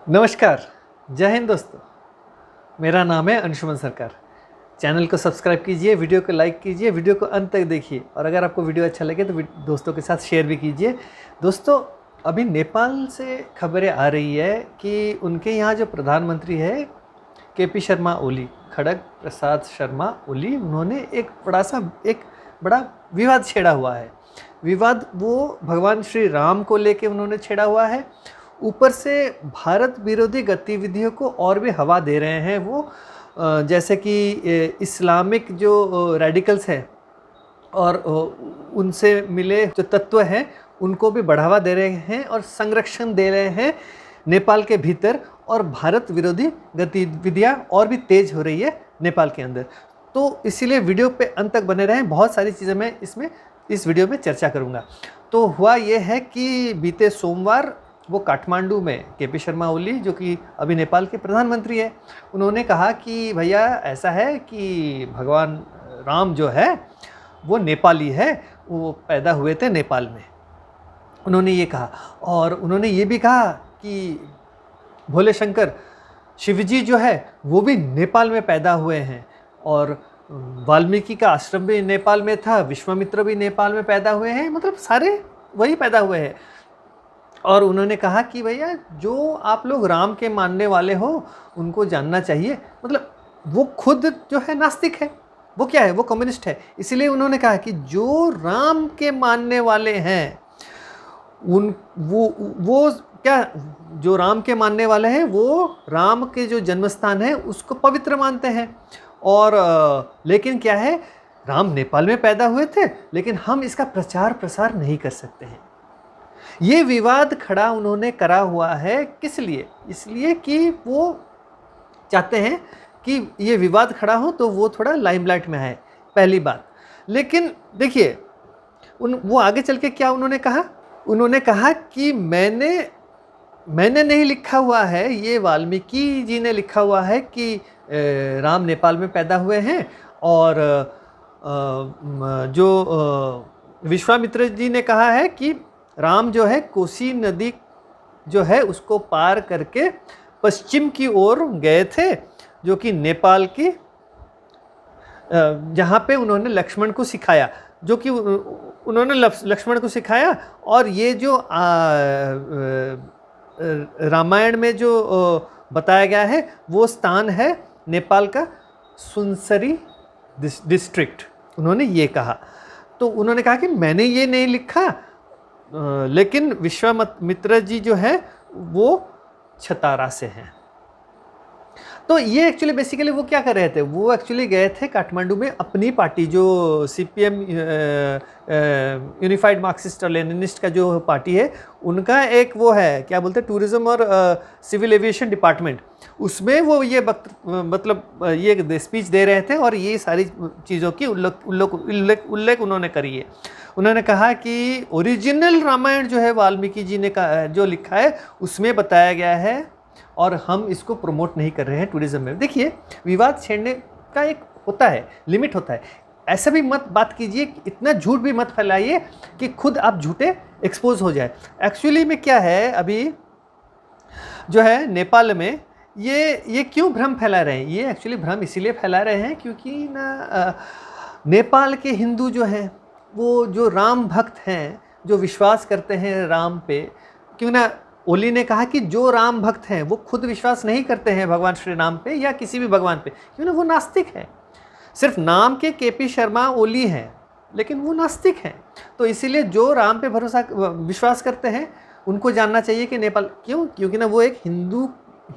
नमस्कार, जय हिंद दोस्तों। मेरा नाम है अंशुमन सरकार। चैनल को सब्सक्राइब कीजिए, वीडियो को लाइक कीजिए, वीडियो को अंत तक देखिए और अगर आपको वीडियो अच्छा लगे तो दोस्तों के साथ शेयर भी कीजिए। दोस्तों, अभी नेपाल से खबरें आ रही है कि उनके यहाँ जो प्रधानमंत्री है केपी शर्मा ओली, खड़ग प्रसाद शर्मा ओली, उन्होंने एक बड़ा विवाद छेड़ा हुआ है। विवाद वो भगवान श्री राम को लेके उन्होंने छेड़ा हुआ है। ऊपर से भारत विरोधी गतिविधियों को और भी हवा दे रहे हैं वो, जैसे कि इस्लामिक जो रेडिकल्स हैं और उनसे मिले जो तत्व हैं उनको भी बढ़ावा दे रहे हैं और संरक्षण दे रहे हैं नेपाल के भीतर, और भारत विरोधी गतिविधियां और भी तेज हो रही है नेपाल के अंदर। तो इसीलिए वीडियो पे अंत तक बने रहें, बहुत सारी चीज़ें मैं इस वीडियो में चर्चा करूँगा। तो हुआ ये है कि बीते सोमवार वो काठमांडू में केपी शर्मा ओली, जो कि अभी नेपाल के प्रधानमंत्री है, उन्होंने कहा कि भैया ऐसा है कि भगवान राम जो है वो नेपाली है, वो पैदा हुए थे नेपाल में, उन्होंने ये कहा। और उन्होंने ये भी कहा कि भोले शंकर शिवजी जो है वो भी नेपाल में पैदा हुए हैं, और वाल्मीकि का आश्रम भी नेपाल में था, विश्वामित्र भी नेपाल में पैदा हुए हैं, मतलब सारे वही पैदा हुए हैं। और उन्होंने कहा कि भैया जो आप लोग राम के मानने वाले हो उनको जानना चाहिए, मतलब वो खुद जो है नास्तिक है, वो क्या है, वो कम्युनिस्ट है। इसीलिए उन्होंने कहा कि जो राम के मानने वाले हैं वो क्या, जो राम के मानने वाले हैं वो राम के जो जन्मस्थान है उसको पवित्र मानते हैं। और लेकिन क्या है, राम नेपाल में पैदा हुए थे लेकिन हम इसका प्रचार प्रसार नहीं कर सकते हैं। ये विवाद खड़ा उन्होंने करा हुआ है, किस लिए? इसलिए कि वो चाहते हैं कि ये विवाद खड़ा हो तो वो थोड़ा लाइमलाइट में आए, पहली बात। लेकिन देखिए वो आगे चल के क्या उन्होंने कहा, उन्होंने कहा कि मैंने नहीं लिखा हुआ है, ये वाल्मीकि जी ने लिखा हुआ है कि राम नेपाल में पैदा हुए हैं, और जो विश्वामित्र जी ने कहा है कि राम जो है कोसी नदी जो है उसको पार करके पश्चिम की ओर गए थे, जो कि नेपाल की, जहाँ पे उन्होंने लक्ष्मण को सिखाया, जो कि उन्होंने लक्ष्मण को सिखाया। और ये जो रामायण में जो बताया गया है वो स्थान है नेपाल का सुनसरी डिस्ट्रिक्ट, उन्होंने ये कहा। तो उन्होंने कहा कि मैंने ये नहीं लिखा, लेकिन विश्वामित्र जी जो है वो छतारा से हैं। तो ये एक्चुअली बेसिकली वो क्या कर रहे थे, वो एक्चुअली गए थे काठमांडू में अपनी पार्टी जो सीपीएम यूनिफाइड मार्क्सिस्ट और लेनिनिस्ट का जो पार्टी है, उनका एक वो है क्या बोलते हैं, टूरिज्म और सिविल एविएशन डिपार्टमेंट, उसमें वो ये मतलब ये स्पीच दे रहे थे और ये सारी चीज़ों की उल्लेख उन्होंने करी है। उन्होंने कहा कि ओरिजिनल रामायण जो है वाल्मीकि जी ने जो लिखा है उसमें बताया गया है और हम इसको प्रमोट नहीं कर रहे हैं टूरिज्म में। देखिए, विवाद छेड़ने का एक होता है, लिमिट होता है। ऐसा भी मत बात कीजिए, इतना झूठ भी मत फैलाइए कि खुद आप झूठे एक्सपोज हो जाए। एक्चुअली में क्या है, अभी जो है नेपाल में ये क्यों भ्रम फैला रहे हैं, ये एक्चुअली भ्रम इसीलिए फैला रहे हैं क्योंकि ना नेपाल के हिंदू जो हैं, वो जो राम भक्त हैं, जो विश्वास करते हैं राम पे, क्यों ना ओली ने कहा कि जो राम भक्त हैं वो खुद विश्वास नहीं करते हैं भगवान श्री राम पे या किसी भी भगवान पे, क्यों ना वो नास्तिक है। सिर्फ नाम के केपी शर्मा ओली हैं लेकिन वो नास्तिक हैं। तो इसीलिए जो राम पे विश्वास करते हैं उनको जानना चाहिए कि नेपाल क्यों, क्योंकि ना वो एक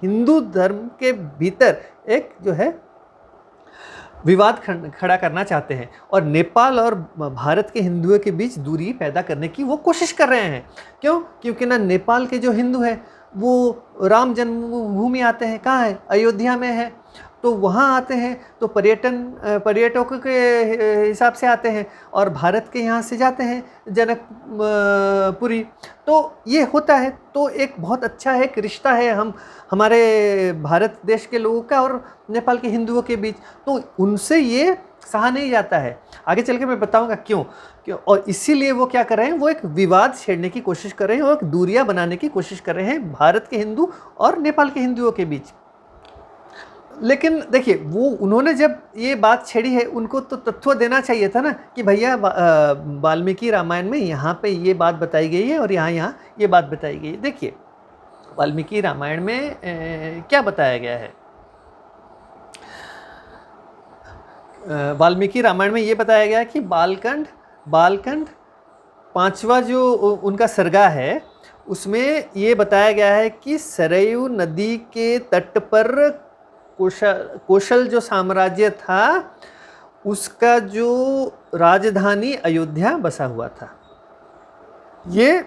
हिंदू धर्म के भीतर एक जो है विवाद खड़ा करना चाहते हैं और नेपाल और भारत के हिंदुओं के बीच दूरी पैदा करने की वो कोशिश कर रहे हैं। क्यों? क्योंकि ना नेपाल के जो हिंदू हैं वो राम जन्मभूमि आते हैं, कहाँ है, अयोध्या में है, तो वहाँ आते हैं तो पर्यटकों के हिसाब से आते हैं और भारत के यहाँ से जाते हैं जनकपुरी। तो ये होता है, तो एक बहुत अच्छा एक रिश्ता है हमारे भारत देश के लोगों का और नेपाल के हिंदुओं के बीच। तो उनसे ये सहा नहीं जाता है। आगे चल के मैं बताऊंगा क्यों क्यों। और इसीलिए वो क्या कर रहे हैं, वो एक विवाद छेड़ने की कोशिश कर रहे हैं और एक दूरियां बनाने की कोशिश कर रहे हैं भारत के हिंदू और नेपाल के हिंदुओं के बीच। लेकिन देखिए, वो उन्होंने जब ये बात छेड़ी है, उनको तो तथ्य देना चाहिए था ना कि भैया वाल्मीकि रामायण में यहाँ पे ये बात बताई गई है और यहाँ यहाँ ये बात बताई गई है। देखिए, वाल्मीकि रामायण में क्या बताया गया है। वाल्मीकि रामायण में ये बताया गया है कि बालकंड 5वां जो उनका सर्गा है, उसमें ये बताया गया है कि सरयू नदी के तट पर कौशल जो साम्राज्य था, उसका जो राजधानी अयोध्या बसा हुआ था। ये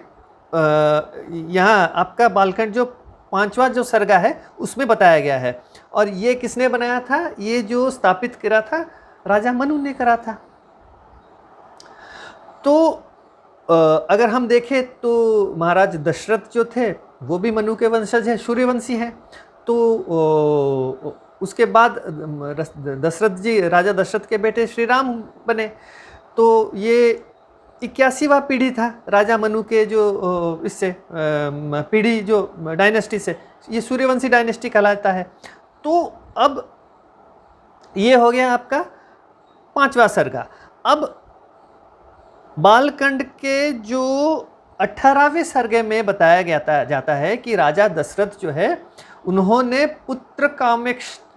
यहाँ आपका बालकंड जो 5वां जो सर्गा है उसमें बताया गया है। और ये किसने बनाया था, ये जो स्थापित करा था, राजा मनु ने करा था। तो अगर हम देखें तो महाराज दशरथ जो थे वो भी मनु के वंशज हैं, सूर्यवंशी हैं। तो उसके बाद दशरथ जी, राजा दशरथ के बेटे श्री राम बने। तो ये 81वां पीढ़ी था राजा मनु के जो इससे पीढ़ी जो डायनेस्टी से, ये सूर्यवंशी डायनेस्टी कहलाता है। तो अब ये हो गया आपका 5वां सर्गा। अब बालकंड के जो 18वें सर्गे में बताया जाता है कि राजा दशरथ जो है, उन्होंने पुत्र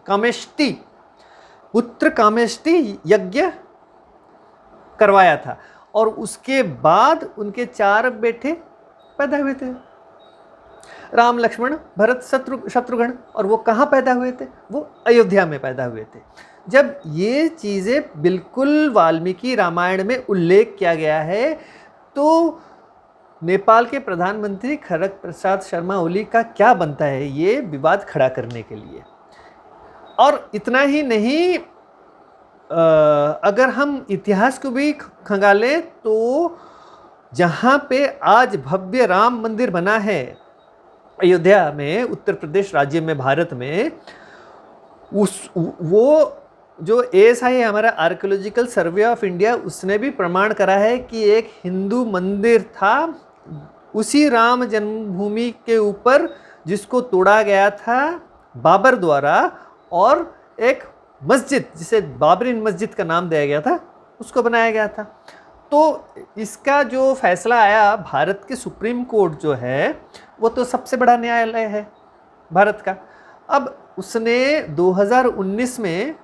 कामेष्टि यज्ञ करवाया था और उसके बाद उनके 4 बेटे पैदा हुए थे, राम, लक्ष्मण, भरत, शत्रुघ्न। और वो कहाँ पैदा हुए थे, वो अयोध्या में पैदा हुए थे। जब ये चीज़ें बिल्कुल वाल्मीकि रामायण में उल्लेख किया गया है, तो नेपाल के प्रधानमंत्री खड़ग प्रसाद शर्मा ओली का क्या बनता है ये विवाद खड़ा करने के लिए। और इतना ही नहीं, अगर हम इतिहास को भी खंगालें तो जहाँ पे आज भव्य राम मंदिर बना है अयोध्या में, उत्तर प्रदेश राज्य में, भारत में, वो जो ASI है हमारा आर्कियोलॉजिकल सर्वे ऑफ इंडिया, उसने भी प्रमाण करा है कि एक हिंदू मंदिर था उसी राम जन्मभूमि के ऊपर, जिसको तोड़ा गया था बाबर द्वारा, और एक मस्जिद जिसे बाबरी मस्जिद का नाम दिया गया था, उसको बनाया गया था। तो इसका जो फैसला आया, भारत के सुप्रीम कोर्ट जो है वो तो सबसे बड़ा न्यायालय है भारत का। अब उसने 2019 में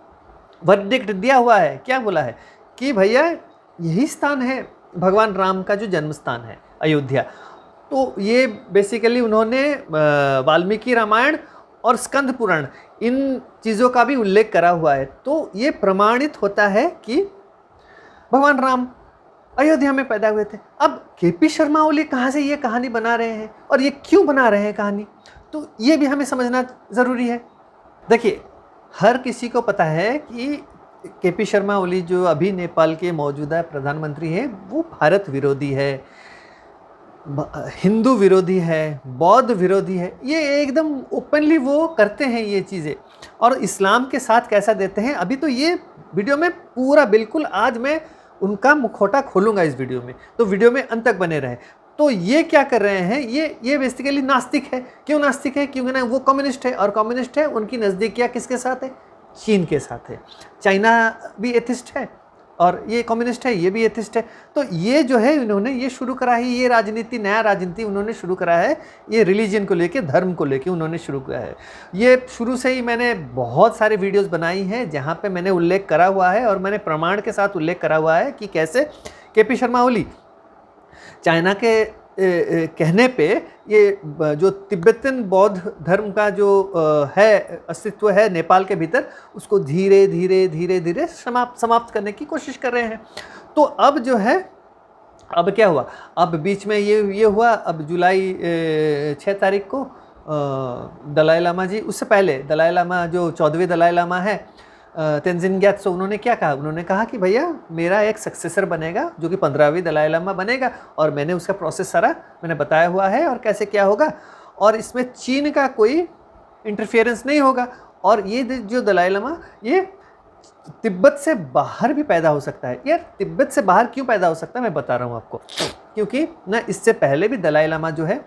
वर्डिक्ट दिया हुआ है, क्या बोला है कि भैया यही स्थान है भगवान राम का जो जन्म स्थान है, अयोध्या। तो ये बेसिकली उन्होंने वाल्मीकि रामायण और स्कंद पुराण, इन चीज़ों का भी उल्लेख करा हुआ है। तो ये प्रमाणित होता है कि भगवान राम अयोध्या में पैदा हुए थे। अब KP शर्मा ओली कहाँ से ये कहानी बना रहे हैं और ये क्यों बना रहे हैं कहानी, तो ये भी हमें समझना ज़रूरी है। देखिए, हर किसी को पता है कि KP शर्मा ओली जो अभी नेपाल के मौजूदा प्रधानमंत्री हैं, वो भारत विरोधी है, हिंदू विरोधी है, बौद्ध विरोधी है। ये एकदम ओपनली वो करते हैं ये चीज़ें, और इस्लाम के साथ कैसा देते हैं, अभी तो ये वीडियो में पूरा बिल्कुल आज मैं उनका मुखौटा खोलूँगा इस वीडियो में, तो वीडियो में अंत तक बने रहें। तो ये क्या कर रहे हैं, ये बेसिकली नास्तिक है। क्यों नास्तिक है, क्योंकि ना वो कम्युनिस्ट है, और कम्युनिस्ट है उनकी नज़दीकियाँ किसके साथ है, चीन के साथ है। चाइना भी एथिस्ट है और ये कम्युनिस्ट है, ये भी एथिस्ट है। तो ये जो है इन्होंने ये शुरू करा है, ये राजनीति, नया राजनीति उन्होंने शुरू करा है, ये रिलीजन को लेके, धर्म को लेके उन्होंने शुरू किया है। ये शुरू से ही मैंने बहुत सारे वीडियोस बनाई हैं जहाँ पे मैंने उल्लेख करा हुआ है और मैंने प्रमाण के साथ उल्लेख करा हुआ है कि कैसे KP शर्मा ओली चाइना के कहने पे ये जो तिब्बतन बौद्ध धर्म का जो है अस्तित्व है नेपाल के भीतर, उसको धीरे धीरे समाप्त करने की कोशिश कर रहे हैं। तो अब जो है, अब क्या हुआ, अब बीच में ये हुआ, अब जुलाई 6 तारीख को दलाई लामा जी, उससे पहले दलाई लामा जो 14वें दलाई लामा है, तेंजिन ग्यात्सो, उन्होंने क्या कहा, उन्होंने कहा कि भैया मेरा एक सक्सेसर बनेगा जो कि 15वीं दलाई लामा बनेगा, और मैंने उसका प्रोसेस सारा मैंने बताया हुआ है और कैसे क्या होगा, और इसमें चीन का कोई इंटरफेरेंस नहीं होगा। और ये जो दलाई लामा ये तिब्बत से बाहर भी पैदा हो सकता है। यार तिब्बत से बाहर क्यों पैदा हो सकता है मैं बता रहा हूँ आपको, क्योंकि ना इससे पहले भी दलाई लामा जो है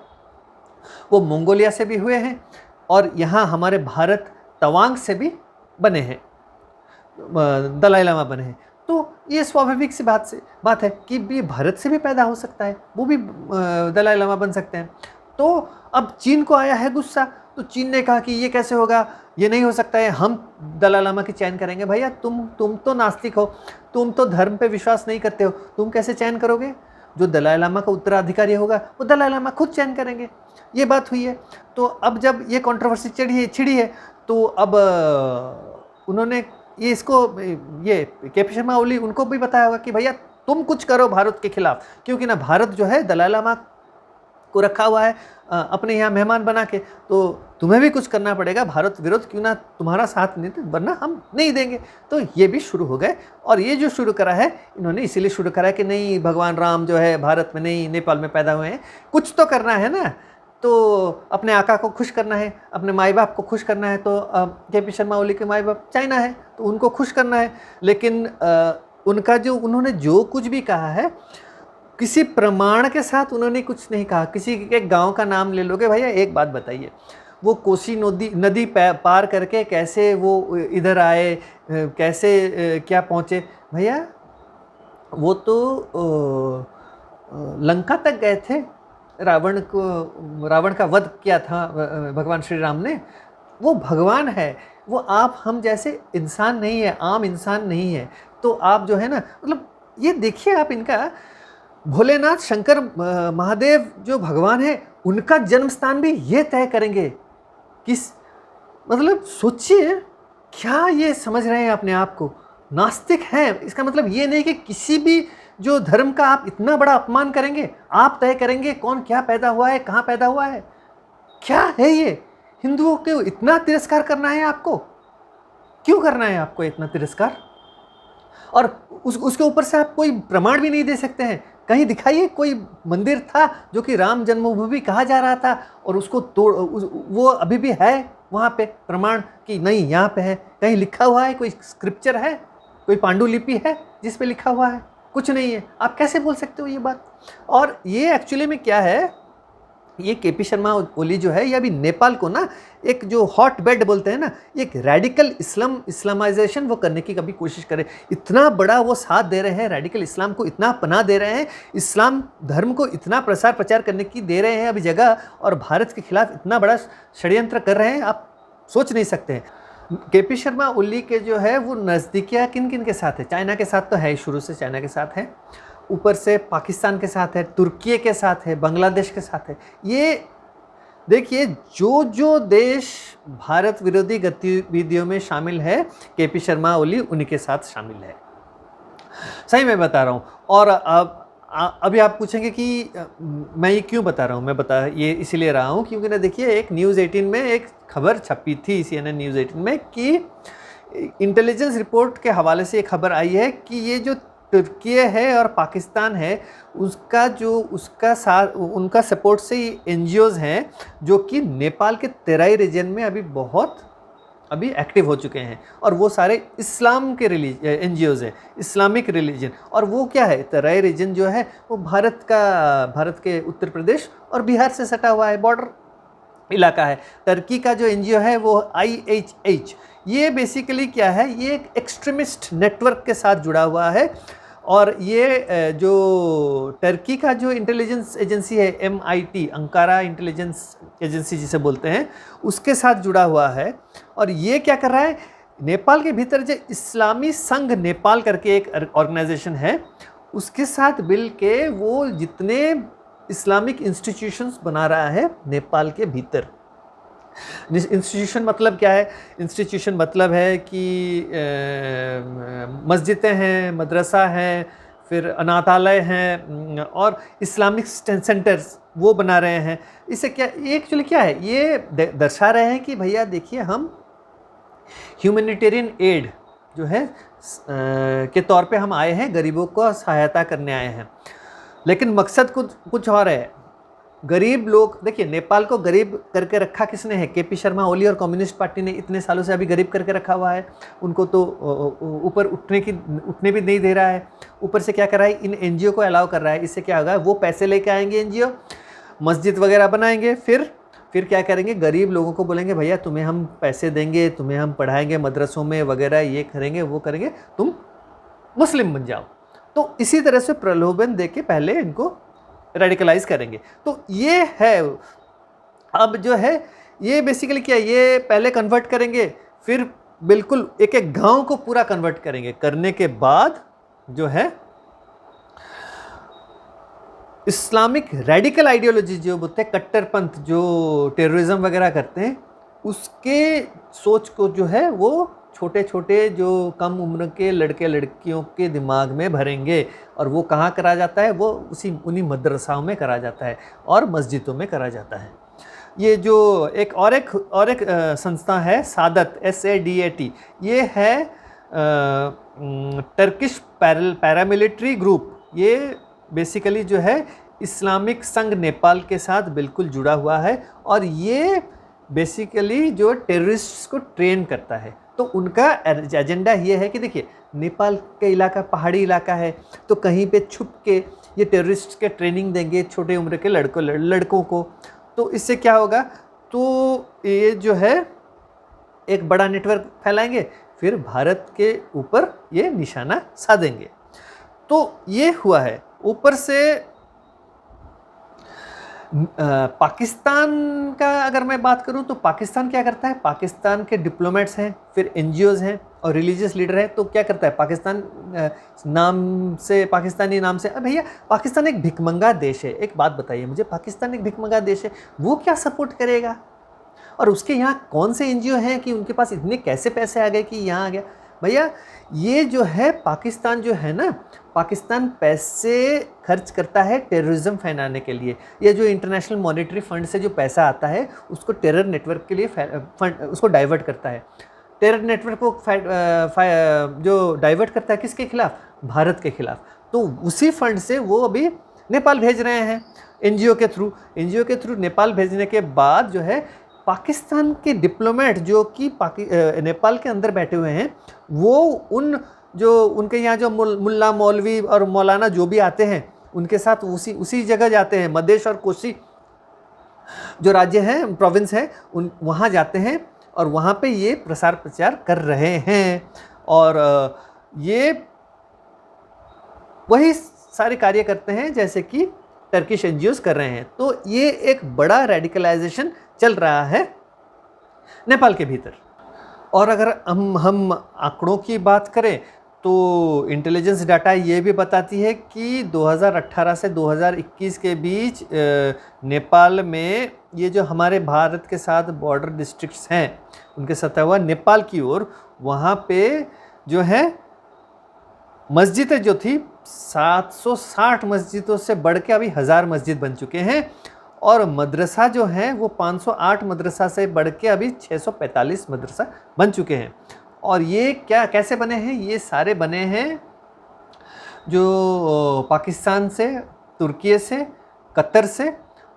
वो मंगोलिया से भी हुए हैं और यहाँ हमारे भारत तवांग से भी बने हैं, दलाई लामा बने हैं। तो ये स्वाभाविक सी बात है कि भी भारत से भी पैदा हो सकता है, वो भी दलाई लामा बन सकते हैं। तो अब चीन को आया है गुस्सा, तो चीन ने कहा कि ये कैसे होगा, ये नहीं हो सकता है, हम दलाई लामा की चयन करेंगे। भैया तुम तो नास्तिक हो, तुम तो धर्म पे विश्वास नहीं करते हो, तुम कैसे चयन करोगे? जो दलाई लामा का उत्तराधिकारी होगा वो दलाई लामा खुद चयन करेंगे। ये बात हुई है। तो अब जब ये कंट्रोवर्सी छिड़ी है तो अब उन्होंने ये के.पी. शर्मा ओली उनको भी बताया होगा कि भैया तुम कुछ करो भारत के खिलाफ, क्योंकि ना भारत जो है दलाई लामा को रखा हुआ है अपने यहाँ मेहमान बना के, तो तुम्हें भी कुछ करना पड़ेगा, भारत विरोध क्यों ना तुम्हारा साथ नहीं, वरना हम नहीं देंगे। तो ये भी शुरू हो गए, और ये जो शुरू करा है इन्होंने इसीलिए शुरू करा है कि नहीं भगवान राम जो है भारत में नहीं नेपाल में पैदा हुए हैं, कुछ तो करना है ना, तो अपने आका को खुश करना है, अपने माई बाप को खुश करना है। तो के.पी. शर्मा ओली के माई बाप चाइना है तो उनको खुश करना है, लेकिन उनका जो उन्होंने जो कुछ भी कहा है किसी प्रमाण के साथ उन्होंने कुछ नहीं कहा। किसी के गांव का नाम ले लोगे, भैया एक बात बताइए, वो कोसी नदी पार करके कैसे वो इधर आए, कैसे क्या पहुँचे? भैया वो तो लंका तक गए थे, रावण का वध किया था भगवान श्री राम ने। वो भगवान है, वो आप हम जैसे इंसान नहीं है, आम इंसान नहीं है। तो आप जो है ना, मतलब ये देखिए आप, इनका भोलेनाथ शंकर महादेव जो भगवान है उनका जन्म स्थान भी ये तय करेंगे। किस मतलब सोचिए, क्या ये समझ रहे हैं अपने आप को नास्तिक हैं? इसका मतलब ये नहीं कि किसी भी जो धर्म का आप इतना बड़ा अपमान करेंगे, आप तय करेंगे कौन क्या पैदा हुआ है, कहाँ पैदा हुआ है। क्या है ये? हिंदुओं को इतना तिरस्कार करना है आपको? क्यों करना है आपको इतना तिरस्कार? और उसके ऊपर से आप कोई प्रमाण भी नहीं दे सकते हैं। कहीं दिखाइए कोई मंदिर था जो कि राम जन्मभूमि कहा जा रहा था और उसको वो अभी भी है वहाँ पे प्रमाण कि नहीं यहाँ पे है? कहीं लिखा हुआ है? कोई स्क्रिप्चर है? कोई पांडुलिपि है जिस पे लिखा हुआ है? कुछ नहीं है। आप कैसे बोल सकते हो ये बात? और ये एक्चुअली में क्या है, ये के.पी. शर्मा ओली जो है ये अभी नेपाल को ना एक जो हॉट बेड बोलते हैं ना, एक रेडिकल इस्लामाइजेशन वो करने की कभी कोशिश करें। इतना बड़ा वो साथ दे रहे हैं, रेडिकल इस्लाम को इतना पनाह दे रहे हैं, इस्लाम धर्म को इतना प्रसार प्रचार करने की दे रहे हैं अभी जगह, और भारत के खिलाफ इतना बड़ा षड्यंत्र कर रहे हैं, आप सोच नहीं सकते हैं। के.पी. शर्मा ओली के जो है वो नज़दीकियाँ किन किन के साथ है? चाइना के साथ तो है ही, शुरू से चाइना के साथ है, ऊपर से पाकिस्तान के साथ है, तुर्की के साथ है, बांग्लादेश के साथ है। ये देखिए जो देश भारत विरोधी गतिविधियों में शामिल है, के.पी. शर्मा ओली उन्हीं के साथ शामिल है। सही मैं बता रहा हूँ। और अभी आप पूछेंगे कि मैं ये क्यों बता रहा हूँ? मैं बता ये इसीलिए रहा हूँ क्योंकि ना देखिए, एक न्यूज़ 18 में एक खबर छपी थी, CNN न्यूज़ 18 में, कि इंटेलिजेंस रिपोर्ट के हवाले से एक खबर आई है कि ये जो तुर्की है और पाकिस्तान है उनका सपोर्ट से NGOs हैं जो कि नेपाल के तेराई रीजन में अभी एक्टिव हो चुके हैं, और वो सारे इस्लाम के NGOs हैं, इस्लामिक रिलीजन। और वो क्या है, तेराई रीजन जो है वो भारत के उत्तर प्रदेश और बिहार से सटा हुआ है, बॉर्डर इलाका है। टर्की का जो NGO है वो IHH, ये बेसिकली क्या है, ये एक एक्सट्रीमिस्ट नेटवर्क के साथ जुड़ा हुआ है। और ये जो टर्की का जो इंटेलिजेंस एजेंसी है MIT, अंकारा इंटेलिजेंस एजेंसी जिसे बोलते हैं, उसके साथ जुड़ा हुआ है। और ये क्या कर रहा है, नेपाल के भीतर जो इस्लामी संघ नेपाल करके एक ऑर्गेनाइजेशन है, उसके साथ मिल के वो जितने इस्लामिक इंस्टीट्यूशंस बना रहा है नेपाल के भीतर। इंस्टीट्यूशन मतलब क्या है? इंस्टीट्यूशन मतलब है कि मस्जिदें हैं, मदरसा है, फिर अनाथालय हैं, और इस्लामिक सेंटर्स वो बना रहे हैं। इससे क्या एक्चुअली क्या है, ये दर्शा रहे हैं कि भैया देखिए, हम ह्यूमैनिटेरियन एड जो है के तौर पे हम आए हैं, गरीबों को सहायता करने आए हैं, लेकिन मकसद कुछ और है। गरीब लोग, देखिए नेपाल को गरीब करके रखा किसने है? केपी शर्मा ओली और कम्युनिस्ट पार्टी ने इतने सालों से अभी गरीब करके रखा हुआ है। उनको तो ऊपर उठने भी नहीं दे रहा है। ऊपर से क्या कर रहा है? इन एनजीओ को अलाउ कर रहा है। इससे क्या होगा? वो पैसे लेके आएंगे एनजीओ, मस्जिद वगैरह बनाएंगे, फिर क्या करेंगे? गरीब लोगों को बोलेंगे भैया तुम्हें हम पैसे देंगे, तुम्हें हम पढ़ाएंगे मदरसों में वगैरह, ये करेंगे वो करेंगे, तुम मुस्लिम बन जाओ। तो इसी तरह से प्रलोभन दे के पहले इनको रेडिकलाइज करेंगे। तो ये है, अब जो है ये बेसिकली क्या है, ये पहले कन्वर्ट करेंगे, फिर बिल्कुल एक एक गांव को पूरा कन्वर्ट करेंगे। करने के बाद जो है इस्लामिक रेडिकल आइडियोलॉजी जो बोलते हैं, कट्टरपंथ जो टेररिज्म वगैरह करते हैं, उसके सोच को जो है वो छोटे छोटे जो कम उम्र के लड़के लड़कियों के दिमाग में भरेंगे। और वो कहाँ करा जाता है? वो उन्हीं मदरसाओं में करा जाता है और मस्जिदों में करा जाता है। ये जो एक संस्था है सादत, SADAT, ये है टर्किश पैरामिलिट्री ग्रुप। ये बेसिकली जो है इस्लामिक संघ नेपाल के साथ बिल्कुल जुड़ा हुआ है और ये बेसिकली जो टेररिस्ट्स को ट्रेन करता है। तो उनका एजेंडा ये है कि देखिए नेपाल का इलाका पहाड़ी इलाका है, तो कहीं पे छुप के ये टेररिस्ट के ट्रेनिंग देंगे छोटे उम्र के लड़कों को। तो इससे क्या होगा? तो ये जो है एक बड़ा नेटवर्क फैलाएंगे, फिर भारत के ऊपर ये निशाना साधेंगे। तो ये हुआ है। ऊपर से पाकिस्तान का अगर मैं बात करूं तो पाकिस्तान क्या करता है? पाकिस्तान के डिप्लोमेट्स हैं, फिर एनजीओज हैं और रिलीजियस लीडर हैं। तो क्या करता है? पाकिस्तान नाम से, पाकिस्तानी नाम से, भैया पाकिस्तान एक भिखमंगा देश है। एक बात बताइए मुझे, पाकिस्तान एक भिखमंगा देश है, वो क्या सपोर्ट करेगा? और उसके यहाँ कौन से एनजीओ हैं कि उनके पास इतने कैसे पैसे आ गए कि यहाँ आ गया? भैया ये जो है पाकिस्तान जो है ना, पाकिस्तान पैसे खर्च करता है टेररिज्म फैलाने के लिए। ये जो इंटरनेशनल मॉनेटरी फंड से जो पैसा आता है उसको टेरर नेटवर्क के लिए फंड उसको डाइवर्ट करता है। टेरर नेटवर्क को जो डाइवर्ट करता है किसके खिलाफ? भारत के खिलाफ। तो उसी फंड से वो अभी नेपाल भेज रहे हैं एनजीओ के थ्रू नेपाल भेजने के बाद जो है पाकिस्तान के डिप्लोमेट जो कि नेपाल के अंदर बैठे हुए हैं, वो उनके यहाँ जो मुल्ला मौलवी और मौलाना जो भी आते हैं उनके साथ उसी जगह जाते हैं। मधेश और कोसी जो राज्य हैं, प्रोविंस है, वहाँ जाते हैं और वहाँ पे ये प्रसार प्रचार कर रहे हैं। और ये वही सारे कार्य करते हैं जैसे कि टर्किश एनजीओज कर रहे हैं। तो ये एक बड़ा रेडिकलाइजेशन चल रहा है नेपाल के भीतर। और अगर हम आंकड़ों की बात करें तो इंटेलिजेंस डाटा ये भी बताती है कि 2018 से 2021 के बीच नेपाल में ये जो हमारे भारत के साथ बॉर्डर डिस्ट्रिक्ट्स हैं उनके सटा हुआ नेपाल की ओर, वहाँ पे जो है मस्जिदें जो थी 760 मस्जिदों से बढ़ के अभी 1000 मस्जिद बन चुके हैं। और मदरसा जो हैं वो 508 मदरसा से बढ़ के अभी 645 मदरसा बन चुके हैं। और ये कैसे बने हैं? ये सारे बने हैं जो पाकिस्तान से, तुर्की से, कतर से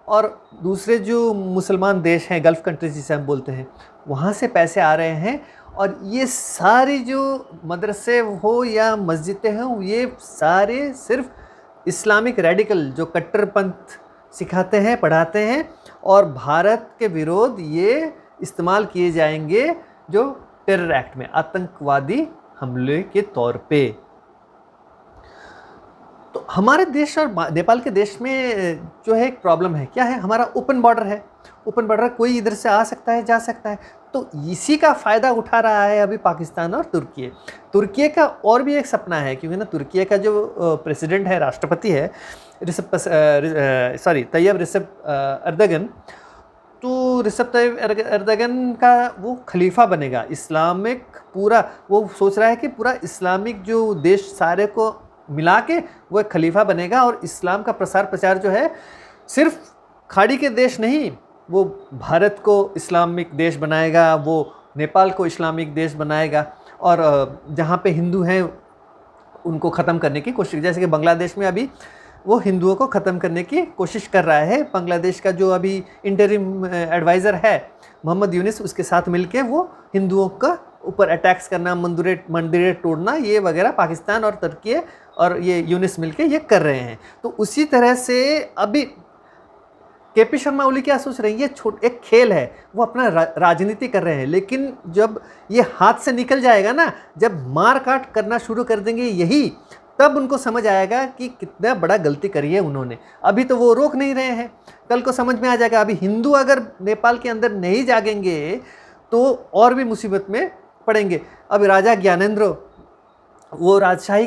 और दूसरे जो मुसलमान देश हैं, गल्फ़ कंट्रीज जिसे हम बोलते हैं, वहाँ से पैसे आ रहे हैं। और ये सारी जो मदरसे हो या मस्जिदें हों, ये सारे सिर्फ इस्लामिक रेडिकल जो कट्टरपंथ सिखाते हैं, पढ़ाते हैं और भारत के विरोध ये इस्तेमाल किए जाएंगे जो टेरर एक्ट में, आतंकवादी हमले के तौर पे। तो हमारे देश और नेपाल के देश में जो है एक प्रॉब्लम है, क्या है? हमारा ओपन बॉर्डर है। ओपन बॉर्डर, कोई इधर से आ सकता है, जा सकता है। तो इसी का फ़ायदा उठा रहा है अभी पाकिस्तान और तुर्की का। और भी एक सपना है, क्योंकि ना तुर्की का जो प्रेसिडेंट है, राष्ट्रपति है, तैयब रिसेप एर्दोगन, तो रिसेप तैयब एर्दोगन का वो खलीफा बनेगा इस्लामिक पूरा। वो सोच रहा है कि पूरा इस्लामिक जो देश सारे को मिला के वो एक खलीफा बनेगा और इस्लाम का प्रसार प्रचार जो है सिर्फ खाड़ी के देश नहीं, वो भारत को इस्लामिक देश बनाएगा, वो नेपाल को इस्लामिक देश बनाएगा। और जहाँ पे हिंदू हैं उनको ख़त्म करने की कोशिश, जैसे कि बांग्लादेश में अभी वो हिंदुओं को ख़त्म करने की कोशिश कर रहा है। बांग्लादेश का जो अभी इंटरिम एडवाइज़र है मोहम्मद यूनिस, उसके साथ मिलके वो हिंदुओं का ऊपर अटैक्स करना, मंदिरें तोड़ना, ये वगैरह पाकिस्तान और तुर्की और ये यूनिस मिलके ये कर रहे हैं। तो उसी तरह से अभी केपी शर्मा ओली क्या सोच रहे हैं, ये एक खेल है, वो अपना राजनीति कर रहे हैं। लेकिन जब ये हाथ से निकल जाएगा ना, जब मार काट करना शुरू कर देंगे यही, तब उनको समझ आएगा कि कितना बड़ा गलती करी है उन्होंने। अभी तो वो रोक नहीं रहे हैं, कल को समझ में आ जाएगा। अभी हिंदू अगर नेपाल के अंदर नहीं जागेंगे तो और भी मुसीबत में पड़ेंगे। अब राजा ज्ञानेंद्र, वो राजशाही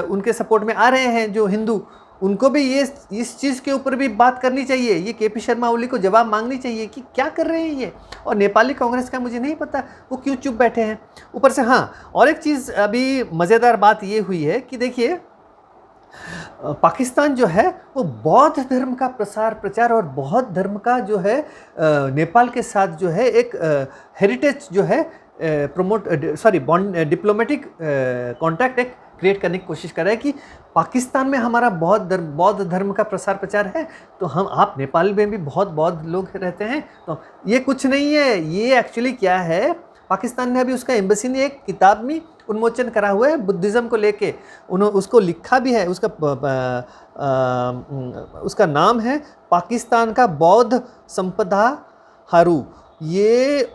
उनके सपोर्ट में आ रहे हैं जो हिंदू, उनको भी ये इस चीज़ के ऊपर भी बात करनी चाहिए। ये केपी शर्मा ओली को जवाब मांगनी चाहिए कि क्या कर रहे हैं ये। और नेपाली कांग्रेस का मुझे नहीं पता वो क्यों चुप बैठे हैं। ऊपर से हाँ, और एक चीज़ अभी मज़ेदार बात ये हुई है कि देखिए, पाकिस्तान जो है वो बौद्ध धर्म का प्रचार और बौद्ध धर्म का जो है नेपाल के साथ जो है एक हेरिटेज जो है डिप्लोमेटिक कॉन्टैक्ट एक क्रिएट करने की कोशिश कर रहा है कि पाकिस्तान में हमारा बौद्ध धर्म का प्रचार है, तो आप नेपाल में भी बहुत बौद्ध लोग रहते हैं। तो ये कुछ नहीं है, ये एक्चुअली क्या है, पाकिस्तान ने अभी उसका एम्बेसी ने एक किताब में उन्मोचन करा हुआ है बुद्धिज़्म को लेके। उसको लिखा भी है, उसका नाम है पाकिस्तान का बौद्ध संपदा हारू। ये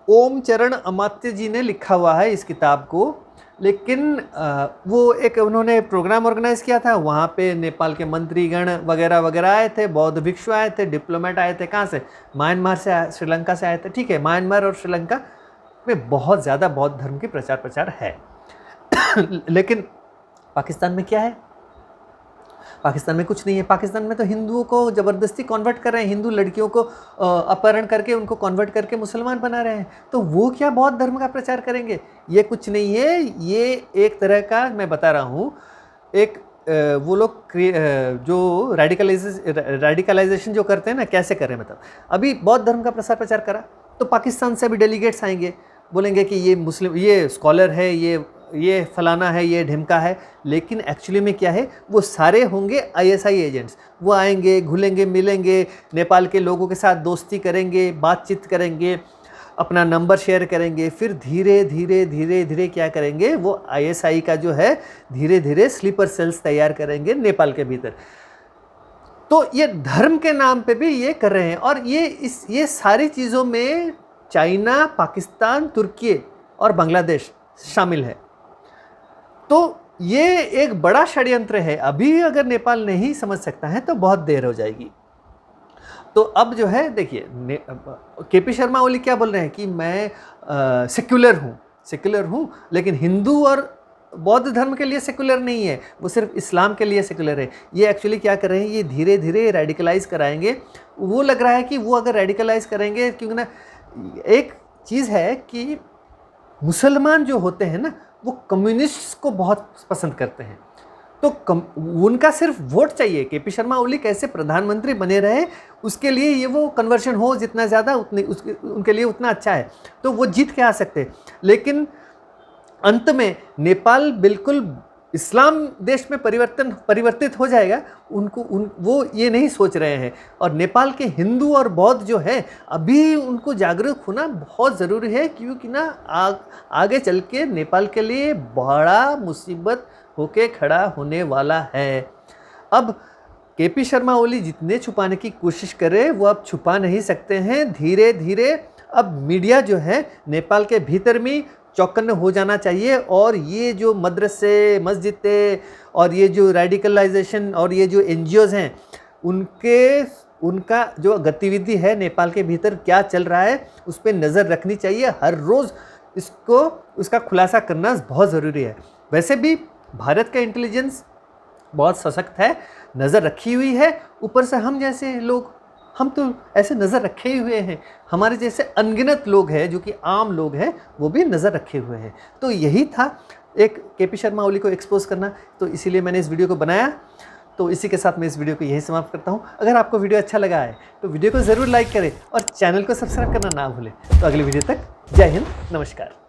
ओम चरण अमात्य जी ने लिखा हुआ है इस किताब को। लेकिन वो एक उन्होंने प्रोग्राम ऑर्गेनाइज़ किया था, वहाँ पे नेपाल के मंत्रीगण वगैरह वगैरह आए थे, बौद्ध भिक्षु आए थे, डिप्लोमेट आए थे। कहाँ से? म्यांमार से, श्रीलंका से आए थे। ठीक है, म्यांमार और श्रीलंका में बहुत ज़्यादा बौद्ध धर्म की प्रचार है। लेकिन पाकिस्तान में क्या है? पाकिस्तान में कुछ नहीं है। पाकिस्तान में तो हिंदुओं को ज़बरदस्ती कन्वर्ट कर रहे हैं, हिंदू लड़कियों को अपहरण करके उनको कन्वर्ट करके मुसलमान बना रहे हैं। तो वो क्या बौद्ध धर्म का प्रचार करेंगे? ये कुछ नहीं है। ये एक तरह का, मैं बता रहा हूँ, एक वो लोग जो रेडिकलाइजेशन जो करते हैं ना, कैसे कर रहे हैं। मतलब अभी बौद्ध धर्म का प्रचार करा तो पाकिस्तान से भी डेलीगेट्स आएंगे, बोलेंगे कि ये मुस्लिम, ये स्कॉलर है, ये फलाना है, ये ढिमका है। लेकिन एक्चुअली में क्या है, वो सारे होंगे आईएसआई एजेंट्स। वो आएंगे, घुलेंगे, मिलेंगे, नेपाल के लोगों के साथ दोस्ती करेंगे, बातचीत करेंगे, अपना नंबर शेयर करेंगे, फिर धीरे धीरे क्या करेंगे, वो आईएसआई का जो है धीरे धीरे स्लीपर सेल्स तैयार करेंगे नेपाल के भीतर। तो ये धर्म के नाम पे भी ये कर रहे हैं। और ये सारी चीज़ों में चाइना, पाकिस्तान, तुर्की और बांग्लादेश शामिल है। तो ये एक बड़ा षड्यंत्र है। अभी अगर नेपाल नहीं समझ सकता है तो बहुत देर हो जाएगी। तो अब जो है देखिए, केपी शर्मा ओली क्या बोल रहे हैं कि मैं सेक्युलर हूँ, लेकिन हिंदू और बौद्ध धर्म के लिए सेक्युलर नहीं है, वो सिर्फ इस्लाम के लिए सेक्युलर है। ये एक्चुअली क्या कर रहे हैं, ये धीरे धीरे रेडिकलाइज कराएंगे। वो लग रहा है कि वो अगर रेडिकलाइज करेंगे, क्योंकि ना एक चीज़ है कि मुसलमान जो होते हैं ना, वो कम्युनिस्ट को बहुत पसंद करते हैं। तो उनका सिर्फ वोट चाहिए। केपी शर्मा ओली कैसे प्रधानमंत्री बने रहे, उसके लिए ये वो कन्वर्शन हो जितना ज़्यादा उनके लिए उतना अच्छा है, तो वो जीत के आ सकते हैं। लेकिन अंत में नेपाल बिल्कुल इस्लाम देश में परिवर्तित हो जाएगा, वो ये नहीं सोच रहे हैं। और नेपाल के हिंदू और बौद्ध जो है, अभी उनको जागरूक होना बहुत ज़रूरी है, क्योंकि ना आगे चल के नेपाल के लिए बड़ा मुसीबत होके खड़ा होने वाला है। अब केपी शर्मा ओली जितने छुपाने की कोशिश करे, वो अब छुपा नहीं सकते हैं। धीरे धीरे अब मीडिया जो है नेपाल के भीतर में चौकन्ने हो जाना चाहिए। और ये जो मदरसे, मस्जिदें और ये जो रेडिकलाइजेशन और ये जो एनजीओज़ हैं, उनका जो गतिविधि है नेपाल के भीतर क्या चल रहा है, उस पर नज़र रखनी चाहिए। हर रोज़ उसका खुलासा करना बहुत ज़रूरी है। वैसे भी भारत का इंटेलिजेंस बहुत सशक्त है, नज़र रखी हुई है। ऊपर से हम जैसे लोग, हम तो ऐसे नज़र रखे हुए हैं, हमारे जैसे अनगिनत लोग हैं जो कि आम लोग हैं, वो भी नज़र रखे हुए हैं। तो यही था एक केपी शर्मा ओली को एक्सपोज करना, तो इसीलिए मैंने इस वीडियो को बनाया। तो इसी के साथ मैं इस वीडियो को यही समाप्त करता हूँ। अगर आपको वीडियो अच्छा लगा है तो वीडियो को ज़रूर लाइक करें और चैनल को सब्सक्राइब करना ना भूलें। तो अगली वीडियो तक जय हिंद, नमस्कार।